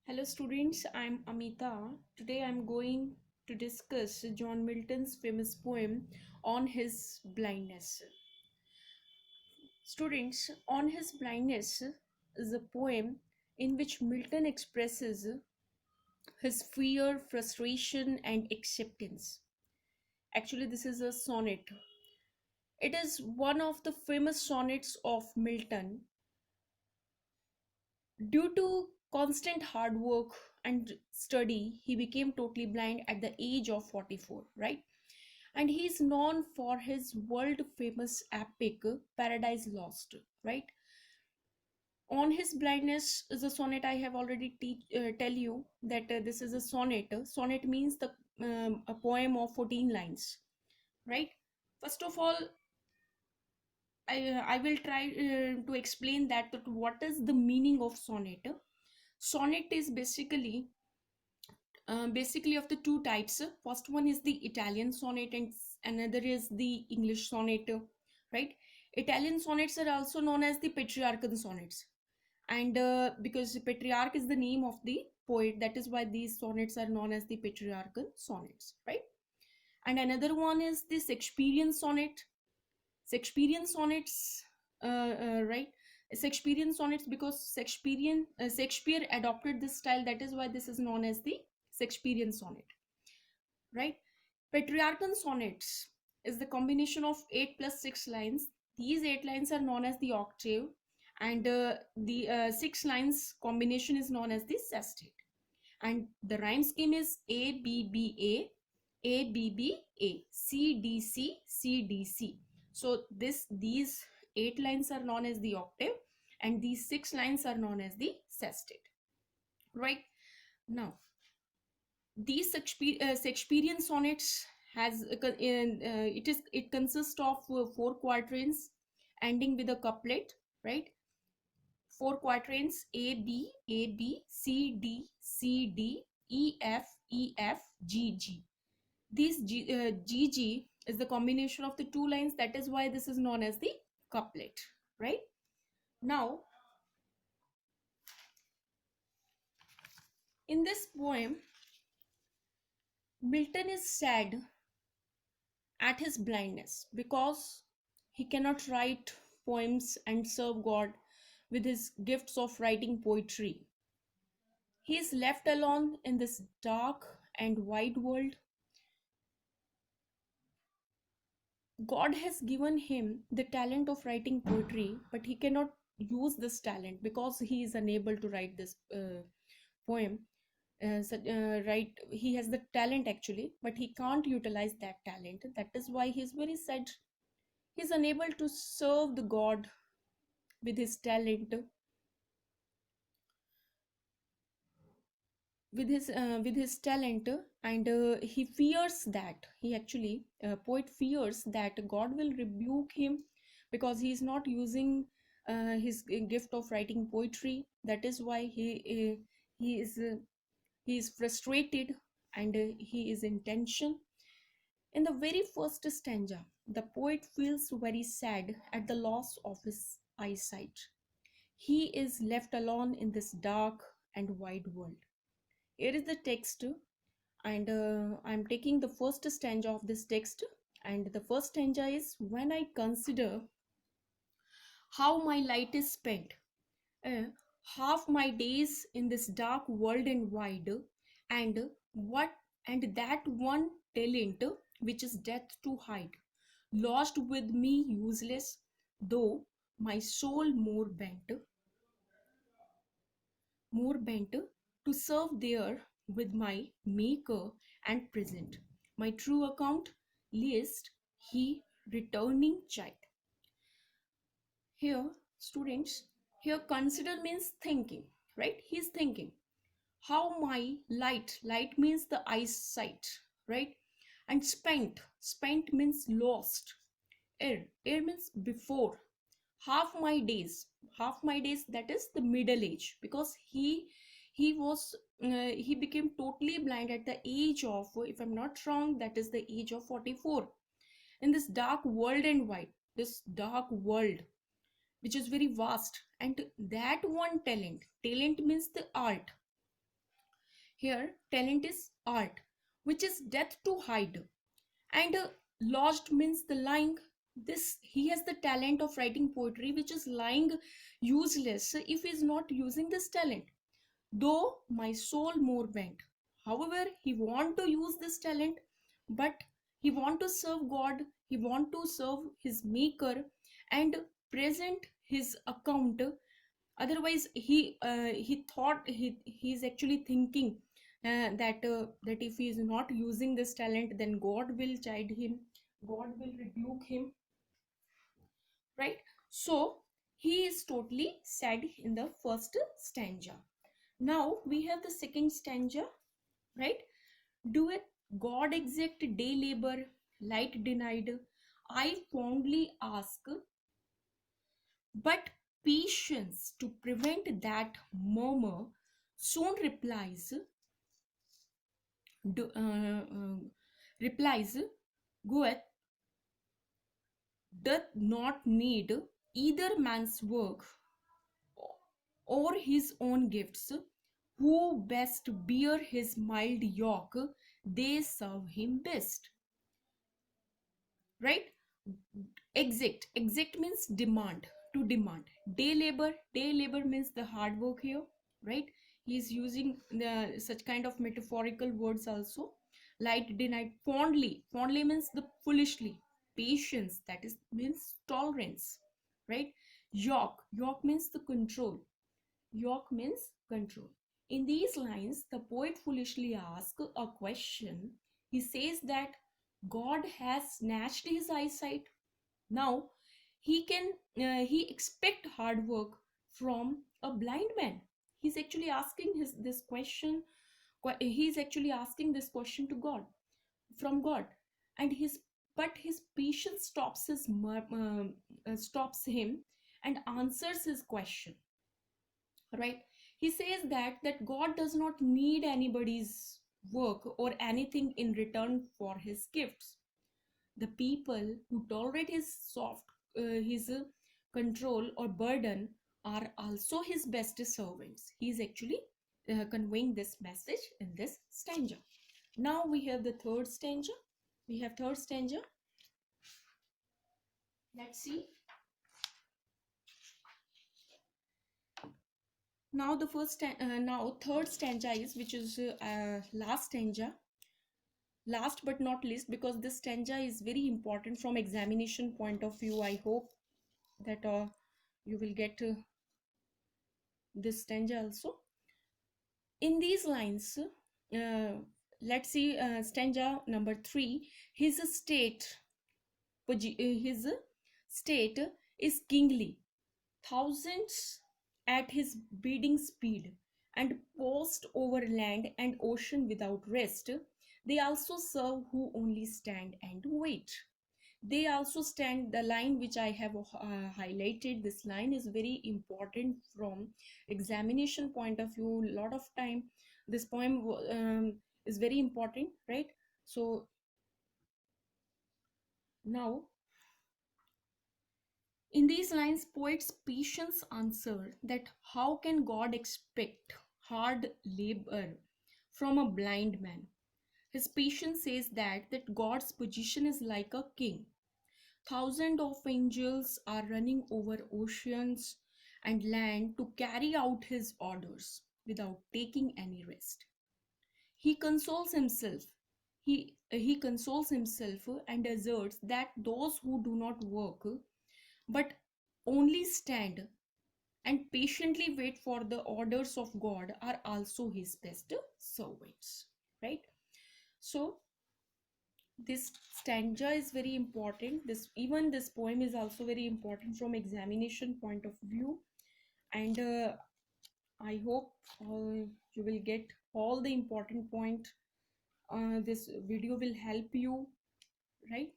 Hello students, I'm Amita. Today I'm going to discuss John Milton's famous poem On His Blindness. Students, On His Blindness is a poem in which Milton expresses his fear, frustration and acceptance. Actually, this is a sonnet. It is one of the famous sonnets of Milton. Due to constant hard work and study, he became totally blind at the age of 44, right? And he is known for his world famous epic Paradise Lost, right? On His Blindness is a sonnet. I have already tell you that this is a sonnet. Sonnet means a poem of 14 lines, right? First of all, I will try to explain that what is the meaning of sonnet. Sonnet is basically of the two types. First one is the Italian sonnet and another is the English sonnet, right? Italian sonnets are also known as the patriarchal sonnets, and because patriarch is the name of the poet, that is why these sonnets are known as the patriarchal sonnets, right? And another one is the Shakespearean sonnet. Shakespearean sonnets, right? Shakespearean sonnets, because Shakespeare adopted this style, that is why this is known as the Shakespearean sonnet, right? Patriarchal sonnets is the combination of 8 plus 6 lines. These 8 lines are known as the octave, and the 6 lines combination is known as the sestet. And the rhyme scheme is A B B A B B A C D C C D C. So these 8 lines are known as the octave, and these 6 lines are known as the sestet, right? Now, these Shakespearean sonnets has it consists of 4 quatrains ending with a couplet, right? 4 quatrains: A B C D C D E F G G. This G G is the combination of the 2 lines, that is why this is known as the couplet, right? Now, in this poem, Milton is sad at his blindness because he cannot write poems and serve God with his gifts of writing poetry. He is left alone in this dark and wide world. God has given him the talent of writing poetry, but he cannot use this talent because he is unable to write this poem. Right, he has the talent actually, but he can't utilize that talent. That is why he is very sad. He is unable to serve the God with his talent, with his talent, and he fears that he actually poet fears that God will rebuke him because he is not using his gift of writing poetry. That is why he is uh, he is frustrated, and he is in tension. In the very first stanza, the poet feels very sad at the loss of his eyesight. He is left alone in this dark and wide world. Here is the text, and I'm taking the first stanza of this text. And the first stanza is: when I consider how my light is spent, uh, half my days in this dark world and wide, and what and that one talent which is death to hide, lost with me useless, though my soul more bent to serve there with my maker and present my true account, lest he returning child. Here, students, here consider means thinking, right? He's thinking how my light means the eyesight, right? And spent means lost. Air means before. Half my days, that is the middle age, because he became totally blind at the age of, if I'm not wrong, that is the age of 44, in this dark world and wide, this dark world which is very vast. And that one talent means the art, Here, talent is art, which is death to hide. And lost means the lying. This he has the talent of writing poetry, which is lying useless if he is not using this talent. Though my soul more went. However, he want to use this talent, but he want to serve God. He want to serve his Maker, and present his account. Otherwise he thought he's actually thinking that if he is not using this talent, then God will chide him, God will rebuke him, right? So he is totally sad in the first stanza. Now we have the second stanza, right? Doeth God exact day labor, light denied, I fondly ask, but patience to prevent that murmur soon replies, do, replies, goeth, doth not need either man's work or his own gifts, who best bear his mild yoke, they serve him best, right? Exact means demand, to demand. Day labor means the hard work here, right? He is using such kind of metaphorical words also. Light denied, fondly means the foolishly. Patience, that is means tolerance, right? Yoke means the control. Yoke means control. In these lines, the poet foolishly asks a question. He says that God has snatched his eyesight. Now he expect hard work from a blind man. He's actually asking this question. He's actually asking this question to God, from God, and his but his patience stops him and answers his question, right? He says that God does not need anybody's work or anything in return for his gifts. The people who tolerate his control or burden are also his best servants. He is actually conveying this message in this stanza. Now we have the third stanza. Third stanza. Let's see. Now the now third stanza is, which is last stanza, last but not least, because this stanza is very important from examination point of view. I hope that you will get this stanza also. In these lines, let's see stanza number 3. His his state is kingly, thousands at his bidding speed, and post over land and ocean without rest. They also serve who only stand and wait. They also stand, the line which I have highlighted, this line is very important from examination point of view. A lot of time this poem is very important, right? So now in these lines, poet's patience answer that how can God expect hard labor from a blind man? His patience says that God's position is like a king. Thousands of angels are running over oceans and land to carry out his orders without taking any rest. He consoles himself. He consoles himself and asserts that those who do not work but only stand and patiently wait for the orders of God are also his best servants, right? So this stanza is very important. This poem is also very important from examination point of view, and I hope you will get all the important point. This video will help you, right?